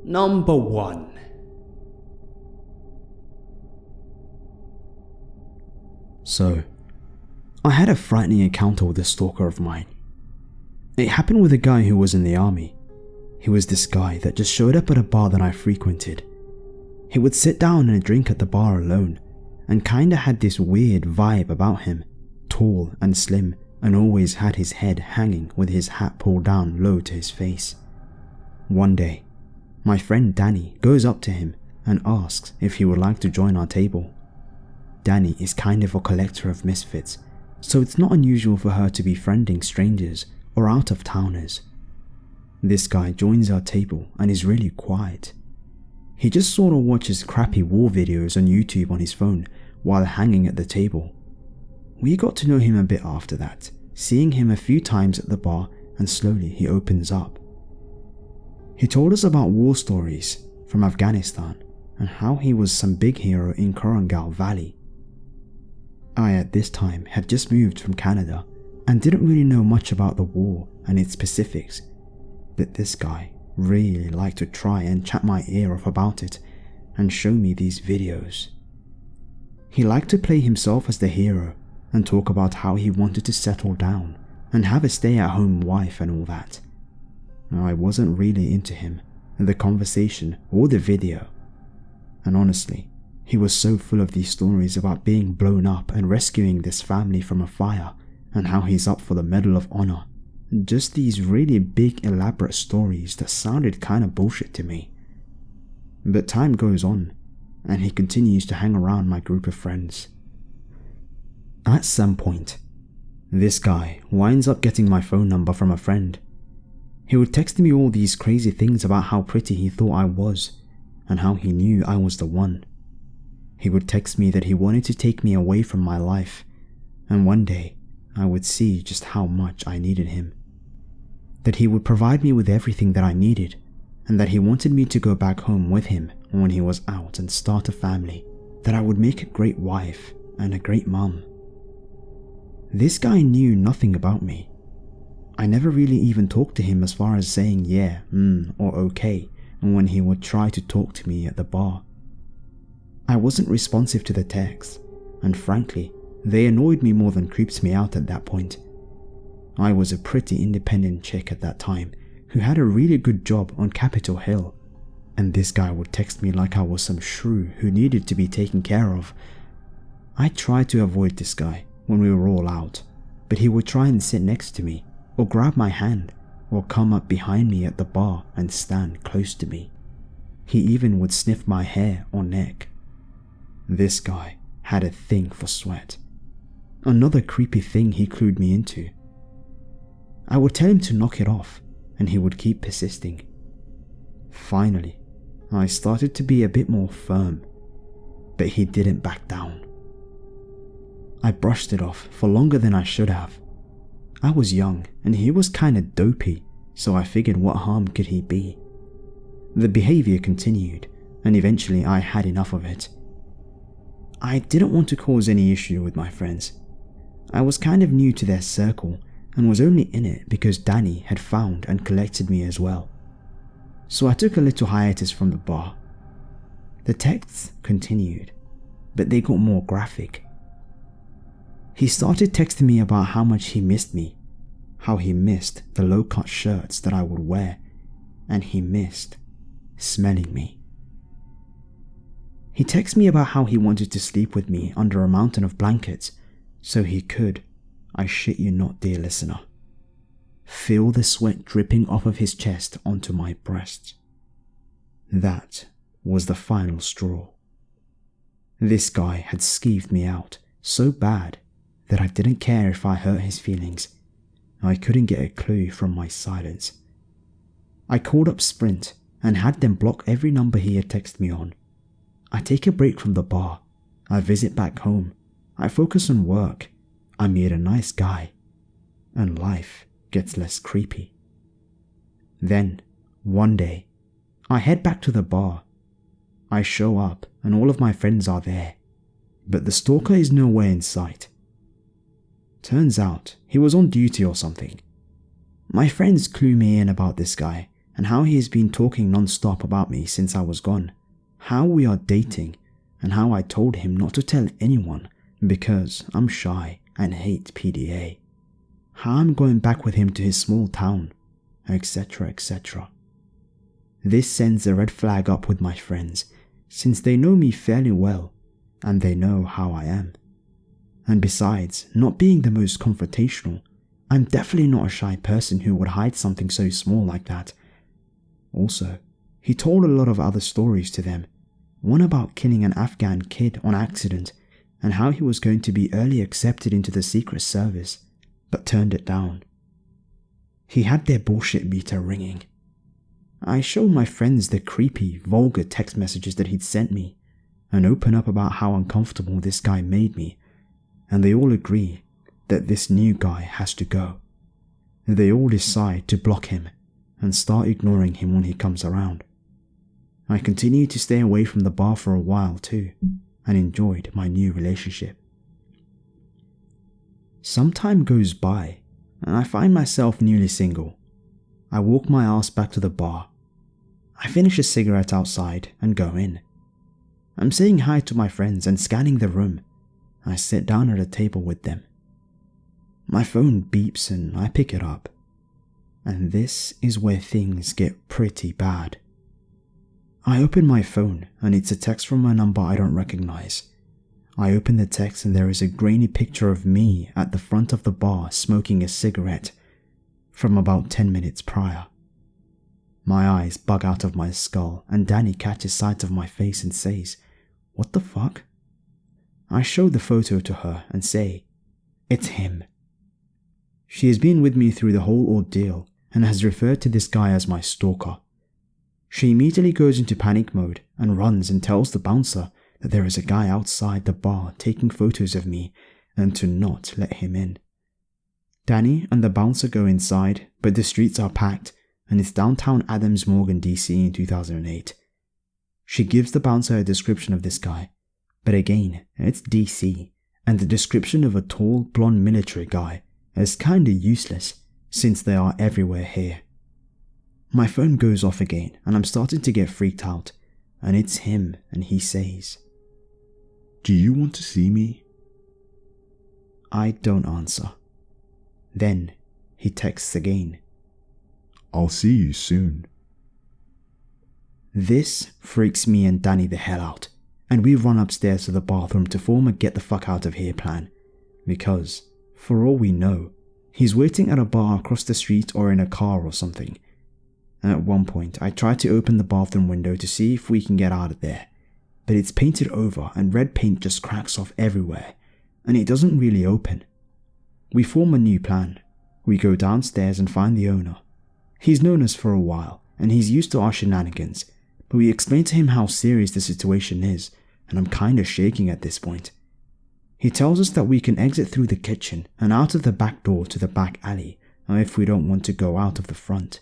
Number 1. So, I had a frightening encounter with a stalker of mine. It happened with a guy who was in the army. He was this guy that just showed up at a bar that I frequented. He would sit down and drink at the bar alone, and kinda had this weird vibe about him, tall and slim, and always had his head hanging with his hat pulled down low to his face. One day, my friend Danny goes up to him and asks if he would like to join our table. Danny is kind of a collector of misfits, so it's not unusual for her to be friending strangers or out-of-towners. This guy joins our table and is really quiet. He just sort of watches crappy war videos on YouTube on his phone while hanging at the table. We got to know him a bit after that, seeing him a few times at the bar, and slowly he opens up. He told us about war stories from Afghanistan and how he was some big hero in Korangal Valley. I at this time had just moved from Canada and didn't really know much about the war and its specifics, but this guy really liked to try and chat my ear off about it and show me these videos. He liked to play himself as the hero and talk about how he wanted to settle down and have a stay-at-home wife and all that. I wasn't really into him, the conversation or the video, and honestly, he was so full of these stories about being blown up and rescuing this family from a fire and how he's up for the Medal of Honor. Just these really big elaborate stories that sounded kinda bullshit to me. But time goes on, and he continues to hang around my group of friends. At some point, this guy winds up getting my phone number from a friend. He would text me all these crazy things about how pretty he thought I was, and how he knew I was the one. He would text me that he wanted to take me away from my life, and one day I would see just how much I needed him. That he would provide me with everything that I needed, and that he wanted me to go back home with him when he was out and start a family, that I would make a great wife and a great mum. This guy knew nothing about me. I never really even talked to him as far as saying yeah, or okay when he would try to talk to me at the bar. I wasn't responsive to the texts, and frankly, they annoyed me more than creeped me out at that point. I was a pretty independent chick at that time who had a really good job on Capitol Hill, and this guy would text me like I was some shrew who needed to be taken care of. I tried to avoid this guy when we were all out, but he would try and sit next to me, or grab my hand, or come up behind me at the bar and stand close to me. He even would sniff my hair or neck. This guy had a thing for sweat. Another creepy thing he clued me into. I would tell him to knock it off, and he would keep persisting. Finally, I started to be a bit more firm, but he didn't back down. I brushed it off for longer than I should have. I was young, and he was kinda dopey, so I figured what harm could he be? The behavior continued, and eventually I had enough of it. I didn't want to cause any issue with my friends. I was kind of new to their circle, and was only in it because Danny had found and collected me as well. So I took a little hiatus from the bar. The texts continued, but they got more graphic. He started texting me about how much he missed me, how he missed the low-cut shirts that I would wear, and he missed smelling me. He texted me about how he wanted to sleep with me under a mountain of blankets so he could, I shit you not, dear listener, feel the sweat dripping off of his chest onto my breast. That was the final straw. This guy had skeeved me out so bad that I didn't care if I hurt his feelings. I couldn't get a clue from my silence. I called up Sprint and had them block every number he had texted me on. I take a break from the bar. I visit back home. I focus on work. I meet a nice guy. And life gets less creepy. Then, one day, I head back to the bar. I show up and all of my friends are there, but the stalker is nowhere in sight. Turns out he was on duty or something. My friends clue me in about this guy and how he has been talking non-stop about me since I was gone, how we are dating, and how I told him not to tell anyone because I'm shy and hate PDA, how I'm going back with him to his small town, etc, etc. This sends a red flag up with my friends, since they know me fairly well and they know how I am. And besides, not being the most confrontational, I'm definitely not a shy person who would hide something so small like that. Also, he told a lot of other stories to them, one about killing an Afghan kid on accident and how he was going to be early accepted into the Secret Service, but turned it down. He had their bullshit meter ringing. I showed my friends the creepy, vulgar text messages that he'd sent me and open up about how uncomfortable this guy made me, and they all agree that this new guy has to go. They all decide to block him and start ignoring him when he comes around. I continued to stay away from the bar for a while too, and enjoyed my new relationship. Some time goes by, and I find myself newly single. I walk my ass back to the bar. I finish a cigarette outside and go in. I'm saying hi to my friends and scanning the room. I sit down at a table with them. My phone beeps and I pick it up. And this is where things get pretty bad. I open my phone and it's a text from a number I don't recognize. I open the text and there is a grainy picture of me at the front of the bar smoking a cigarette from about 10 minutes prior. My eyes bug out of my skull and Danny catches sight of my face and says, "What the fuck?" I show the photo to her and say, "It's him." She has been with me through the whole ordeal and has referred to this guy as my stalker. She immediately goes into panic mode and runs and tells the bouncer that there is a guy outside the bar taking photos of me and to not let him in. Danny and the bouncer go inside, but the streets are packed and it's downtown Adams Morgan, DC in 2008. She gives the bouncer a description of this guy, but again, it's DC, and the description of a tall, blonde military guy is kinda useless since they are everywhere here. My phone goes off again and I'm starting to get freaked out, and it's him and he says, "Do you want to see me?" I don't answer. Then he texts again, "I'll see you soon." This freaks me and Danny the hell out, and we run upstairs to the bathroom to form a get the fuck out of here plan, because, for all we know, he's waiting at a bar across the street or in a car or something. At one point, I try to open the bathroom window to see if we can get out of there, but it's painted over and red paint just cracks off everywhere, and it doesn't really open. We form a new plan. We go downstairs and find the owner. He's known us for a while, and he's used to our shenanigans, but we explain to him how serious the situation is, and I'm kinda shaking at this point. He tells us that we can exit through the kitchen and out of the back door to the back alley, if we don't want to go out of the front.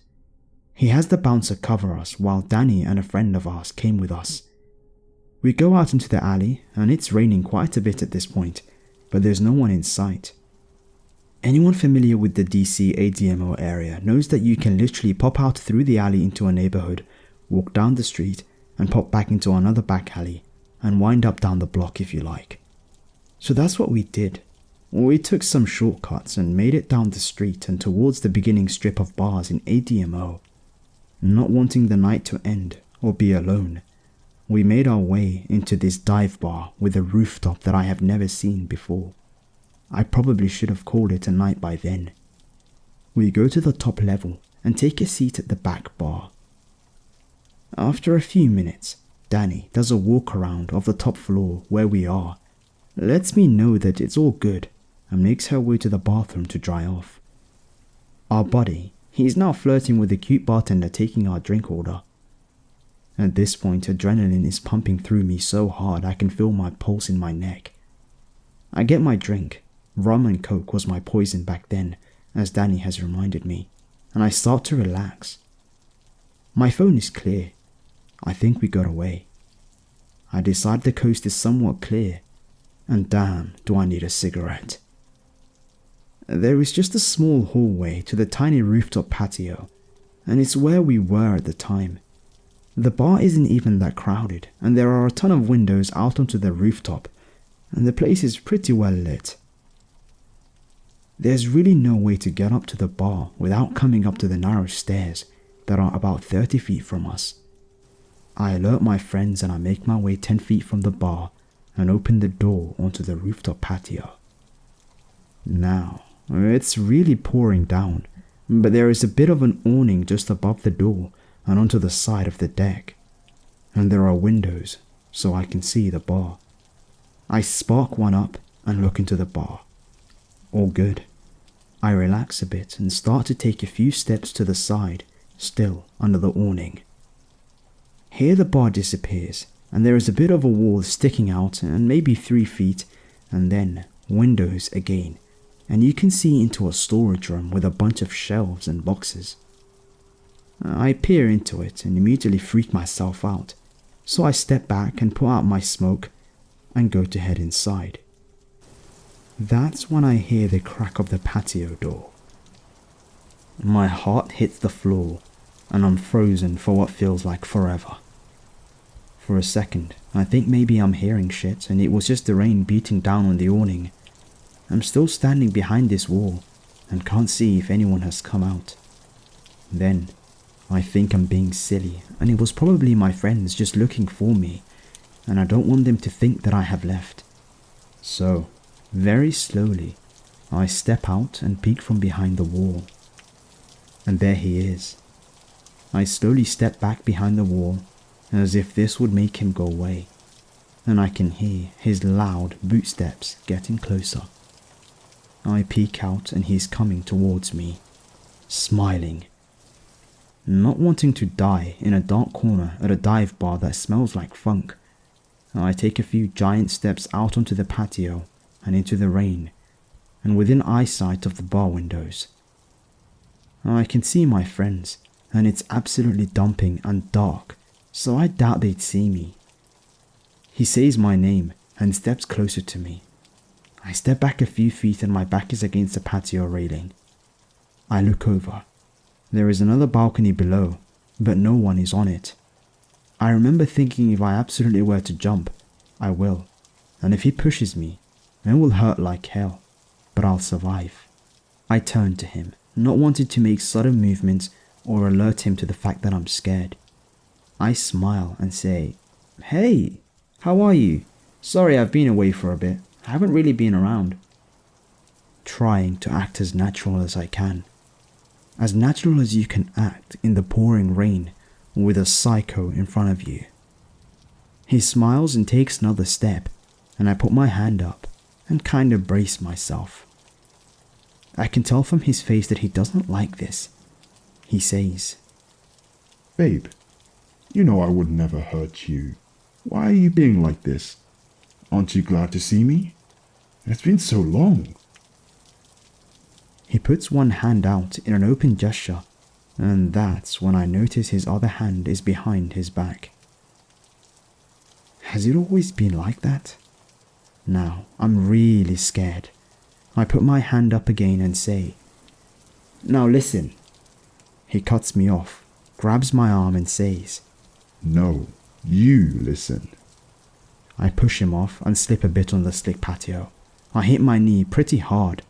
He has the bouncer cover us while Danny and a friend of ours came with us. We go out into the alley, and it's raining quite a bit at this point, but there's no one in sight. Anyone familiar with the DC ADMO area knows that you can literally pop out through the alley into a neighborhood, walk down the street, and pop back into another back alley, and wind up down the block if you like. So that's what we did. We took some shortcuts and made it down the street and towards the beginning strip of bars in ADMO. Not wanting the night to end or be alone, we made our way into this dive bar with a rooftop that I have never seen before. I probably should have called it a night by then. We go to the top level and take a seat at the back bar. After a few minutes, Danny does a walk around of the top floor where we are, lets me know that it's all good, and makes her way to the bathroom to dry off. Our buddy, he's now flirting with the cute bartender taking our drink order. At this point, adrenaline is pumping through me so hard I can feel my pulse in my neck. I get my drink. Rum and coke was my poison back then, as Danny has reminded me, and I start to relax. My phone is clear. I think we got away. I decide the coast is somewhat clear, and damn, do I need a cigarette. There is just a small hallway to the tiny rooftop patio, and it's where we were at the time. The bar isn't even that crowded, and there are a ton of windows out onto the rooftop, and the place is pretty well lit. There's really no way to get up to the bar without coming up to the narrow stairs that are about 30 feet from us. I alert my friends and I make my way 10 feet from the bar and open the door onto the rooftop patio. Now, it's really pouring down, but there is a bit of an awning just above the door and onto the side of the deck, and there are windows so I can see the bar. I spark one up and look into the bar. All good. I relax a bit and start to take a few steps to the side, still under the awning. Here the bar disappears, and there is a bit of a wall sticking out and maybe 3 feet, and then windows again, and you can see into a storage room with a bunch of shelves and boxes. I peer into it and immediately freak myself out, so I step back and put out my smoke and go to head inside. That's when I hear the crack of the patio door. My heart hits the floor and I'm frozen for what feels like forever. For a second, I think maybe I'm hearing shit and it was just the rain beating down on the awning. I'm still standing behind this wall and can't see if anyone has come out. Then, I think I'm being silly and it was probably my friends just looking for me, and I don't want them to think that I have left. So, very slowly, I step out and peek from behind the wall. And there he is. I slowly step back behind the wall as if this would make him go away, and I can hear his loud boot steps getting closer. I peek out and he's coming towards me, smiling. Not wanting to die in a dark corner at a dive bar that smells like funk, I take a few giant steps out onto the patio and into the rain, and within eyesight of the bar windows. I can see my friends, and it's absolutely dumping and dark, so I doubt they'd see me. He says my name and steps closer to me. I step back a few feet and my back is against the patio railing. I look over. There is another balcony below, but no one is on it. I remember thinking if I absolutely were to jump, I will, and if he pushes me, it will hurt like hell, but I'll survive. I turn to him, not wanting to make sudden movements or alert him to the fact that I'm scared. I smile and say, "Hey, how are you? Sorry I've been away for a bit. I haven't really been around." Trying to act as natural as I can. As natural as you can act in the pouring rain with a psycho in front of you. He smiles and takes another step, and I put my hand up and kind of brace myself. I can tell from his face that he doesn't like this. He says, "Babe, you know I would never hurt you. Why are you being like this? Aren't you glad to see me? It's been so long." He puts one hand out in an open gesture, and that's when I notice his other hand is behind his back. Has it always been like that? Now, I'm really scared. I put my hand up again and say, "Now listen." He cuts me off, grabs my arm and says, "No, you listen." I push him off and slip a bit on the slick patio. I hit my knee pretty hard,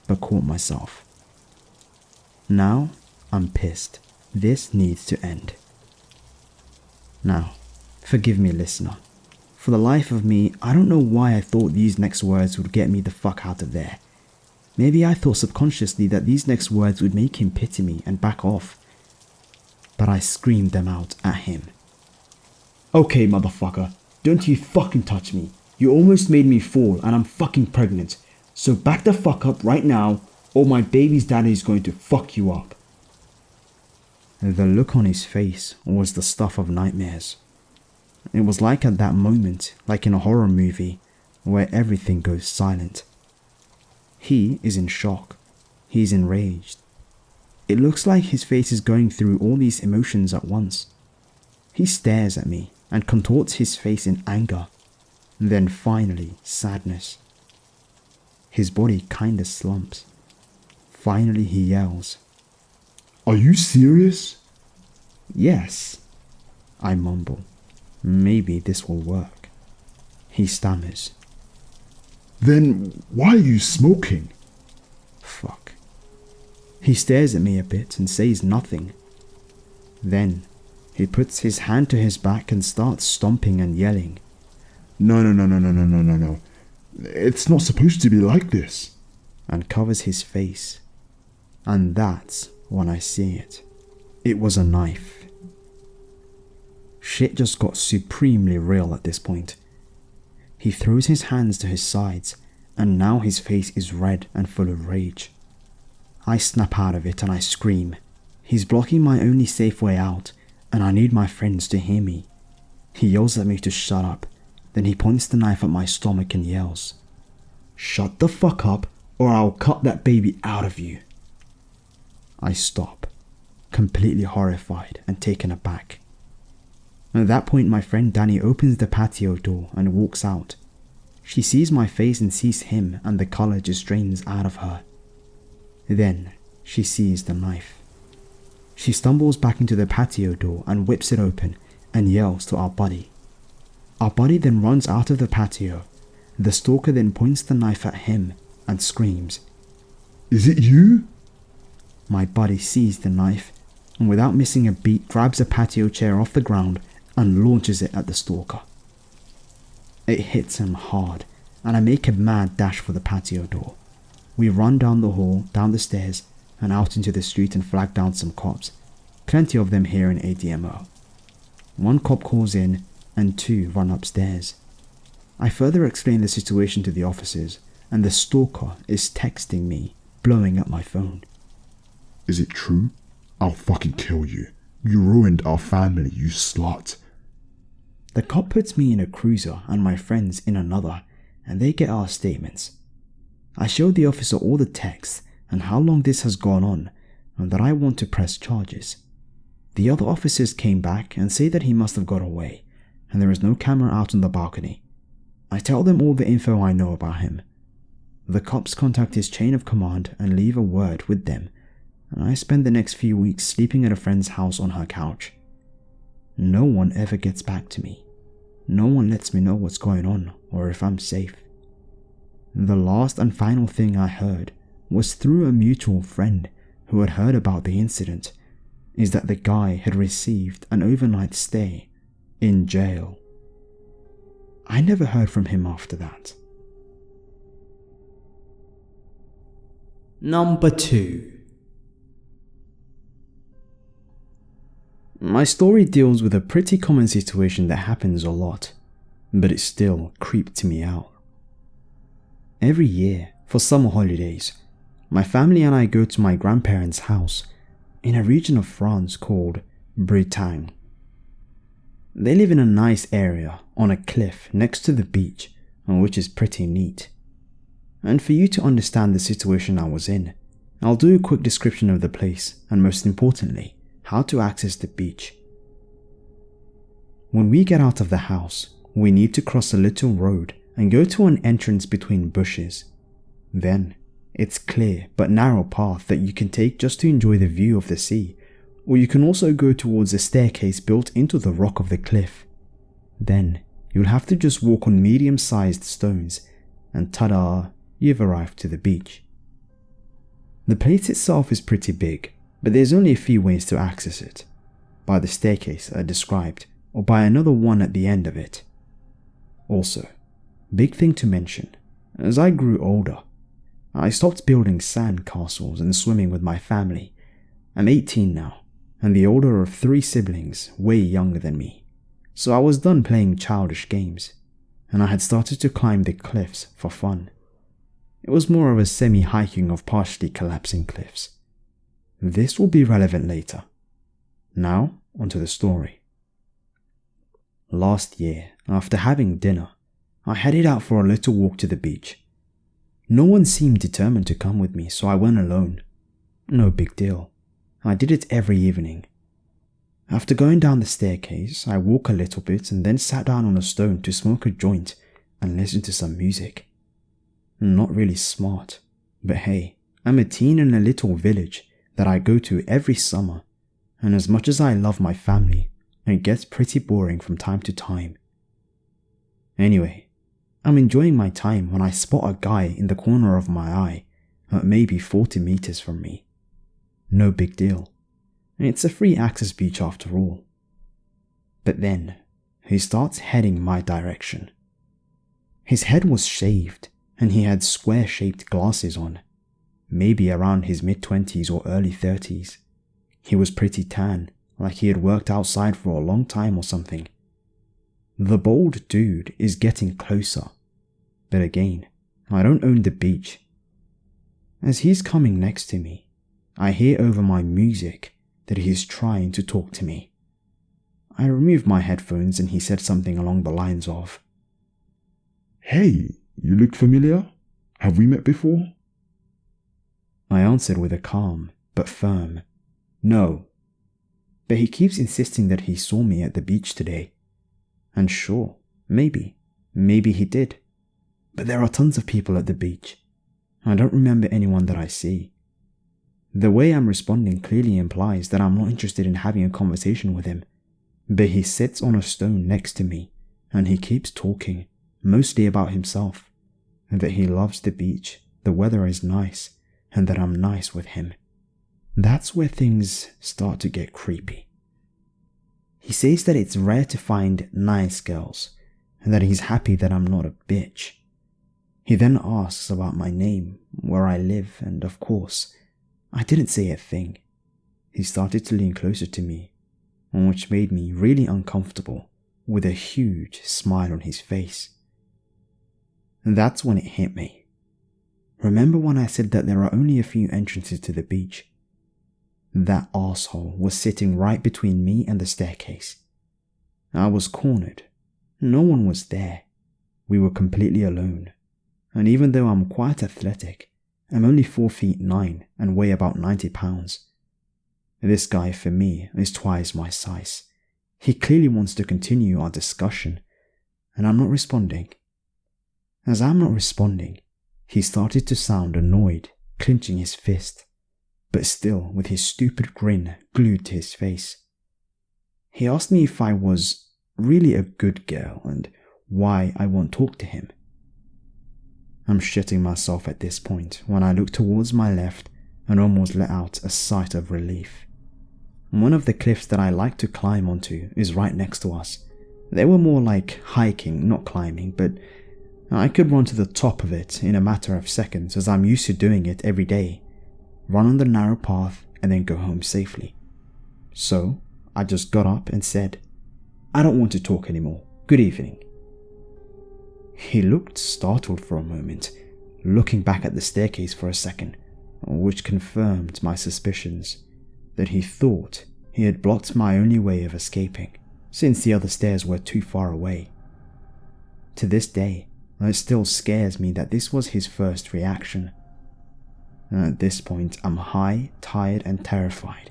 but caught myself. Now, I'm pissed. This needs to end. Now, forgive me, listener. For the life of me, I don't know why I thought these next words would get me the fuck out of there. Maybe I thought subconsciously that these next words would make him pity me and back off. But I screamed them out at him. "Okay, motherfucker, don't you fucking touch me. You almost made me fall and I'm fucking pregnant. So back the fuck up right now, or my baby's daddy is going to fuck you up." The look on his face was the stuff of nightmares. It was like at that moment, like in a horror movie, where everything goes silent. He is in shock. He's enraged. It looks like his face is going through all these emotions at once. He stares at me and contorts his face in anger, then finally sadness. His body kinda slumps. Finally he yells, "Are you serious? Yes, I mumble. Maybe this will work. He stammers. Then why are you smoking? Fuck. He stares at me a bit and says nothing. Then he puts his hand to his back and starts stomping and yelling. No. It's not supposed to be like this. And covers his face. And that's when I see it. It was a knife. Shit just got supremely real at this point. He throws his hands to his sides, and now his face is red and full of rage. I snap out of it and I scream. He's blocking my only safe way out, and I need my friends to hear me. He yells at me to shut up, then he points the knife at my stomach and yells, "Shut the fuck up, or I'll cut that baby out of you." I stop, completely horrified and taken aback. At that point, my friend Danny opens the patio door and walks out. She sees my face and sees him, and the color just drains out of her. Then she sees the knife. She stumbles back into the patio door and whips it open and yells to our buddy. Our buddy then runs out of the patio. The stalker then points the knife at him and screams, "Is it you?" My buddy sees the knife and without missing a beat grabs a patio chair off the ground and launches it at the stalker. It hits him hard and I make a mad dash for the patio door. We run down the hall, down the stairs and out into the street and flag down some cops. Plenty of them here in ADMO. One cop calls in and 2 run upstairs. I further explain the situation to the officers and the stalker is texting me, blowing up my phone. "Is it true? I'll fucking kill you. You ruined our family, you slut." The cop puts me in a cruiser and my friends in another, and they get our statements. I show the officer all the texts and how long this has gone on, and that I want to press charges. The other officers came back and say that he must have got away, and there is no camera out on the balcony. I tell them all the info I know about him. The cops contact his chain of command and leave a word with them, and I spend the next few weeks sleeping at a friend's house on her couch. No one ever gets back to me. No one lets me know what's going on or if I'm safe. The last and final thing I heard was through a mutual friend who had heard about the incident, is that the guy had received an overnight stay in jail. I never heard from him after that. Number 2. My story deals with a pretty common situation that happens a lot, but it still creeped me out. Every year, for summer holidays, my family and I go to my grandparents' house in a region of France called Bretagne. They live in a nice area on a cliff next to the beach, which is pretty neat. And for you to understand the situation I was in, I'll do a quick description of the place and most importantly, how to access the beach. When we get out of the house, we need to cross a little road and go to an entrance between bushes. Then, it's clear but narrow path that you can take just to enjoy the view of the sea, or you can also go towards a staircase built into the rock of the cliff. Then, you'll have to just walk on medium-sized stones, and ta-da, you've arrived to the beach. The place itself is pretty big, but there's only a few ways to access it. By the staircase I described, or by another one at the end of it. Also, big thing to mention, as I grew older, I stopped building sand castles and swimming with my family. I'm 18 now, and the older of 3 siblings, way younger than me, so I was done playing childish games, and I had started to climb the cliffs for fun. It was more of a semi-hiking of partially collapsing cliffs. This will be relevant later. Now, onto the story. Last year, after having dinner, I headed out for a little walk to the beach. No one seemed determined to come with me, so I went alone. No big deal. I did it every evening. After going down the staircase, I walked a little bit and then sat down on a stone to smoke a joint and listen to some music. Not really smart, but hey, I'm a teen in a little village that I go to every summer, and as much as I love my family, it gets pretty boring from time to time. Anyway, I'm enjoying my time when I spot a guy in the corner of my eye at maybe 40 meters from me. No big deal. It's a free access beach after all. But then, he starts heading my direction. His head was shaved, and he had square-shaped glasses on, maybe around his mid-20s or early 30s. He was pretty tan, like he had worked outside for a long time or something. The bald dude is getting closer, but again, I don't own the beach. As he's coming next to me, I hear over my music that he's trying to talk to me. I removed my headphones and he said something along the lines of, "Hey, you look familiar. Have we met before?" I answered with a calm but firm no, but he keeps insisting that he saw me at the beach today. And sure, maybe he did. But there are tons of people at the beach. I don't remember anyone that I see. The way I'm responding clearly implies that I'm not interested in having a conversation with him. But he sits on a stone next to me, and he keeps talking, mostly about himself, and that he loves the beach, the weather is nice, and that I'm nice with him. That's where things start to get creepy. He says that it's rare to find nice girls, and that he's happy that I'm not a bitch. He then asks about my name, where I live, and of course, I didn't say a thing. He started to lean closer to me, which made me really uncomfortable, with a huge smile on his face. And that's when it hit me. Remember when I said that there are only a few entrances to the beach? That arsehole was sitting right between me and the staircase. I was cornered. No one was there. We were completely alone. And even though I'm quite athletic, I'm only 4'9" and weigh about 90 pounds. This guy, for me, is twice my size. He clearly wants to continue our discussion, and I'm not responding. As I'm not responding, he started to sound annoyed, clenching his fist, but still with his stupid grin glued to his face. He asked me if I was really a good girl and why I won't talk to him. I'm shitting myself at this point when I look towards my left and almost let out a sigh of relief. One of the cliffs that I like to climb onto is right next to us. They were more like hiking, not climbing, but I could run to the top of it in a matter of seconds as I'm used to doing it every day. Run on the narrow path and then go home safely. So I just got up and said, "I don't want to talk anymore. Good evening." He looked startled for a moment, looking back at the staircase for a second, which confirmed my suspicions that he thought he had blocked my only way of escaping, since the other stairs were too far away. To this day, it still scares me that this was his first reaction. At this point, I'm high, tired, and terrified,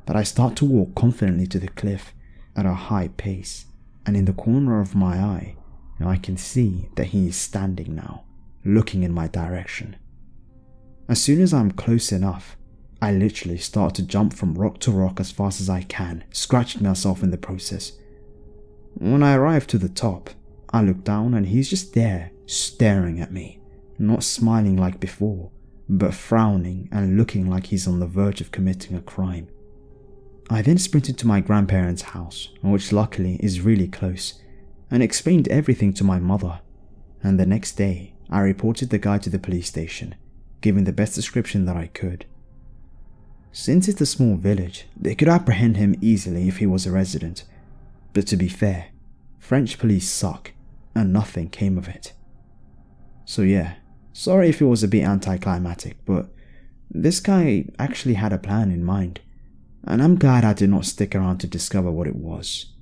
but I start to walk confidently to the cliff at a high pace, and in the corner of my eye, I can see that he is standing now, looking in my direction. As soon as I'm close enough, I literally start to jump from rock to rock as fast as I can, scratching myself in the process. When I arrive to the top, I look down and he's just there, staring at me, not smiling like before, but frowning and looking like he's on the verge of committing a crime. I then sprinted to my grandparents' house, which luckily is really close, and explained everything to my mother, and the next day I reported the guy to the police station, giving the best description that I could. Since it's a small village, they could apprehend him easily if he was a resident, but to be fair, French police suck, and nothing came of it. So yeah, sorry if it was a bit anticlimactic, but this guy actually had a plan in mind, and I'm glad I did not stick around to discover what it was.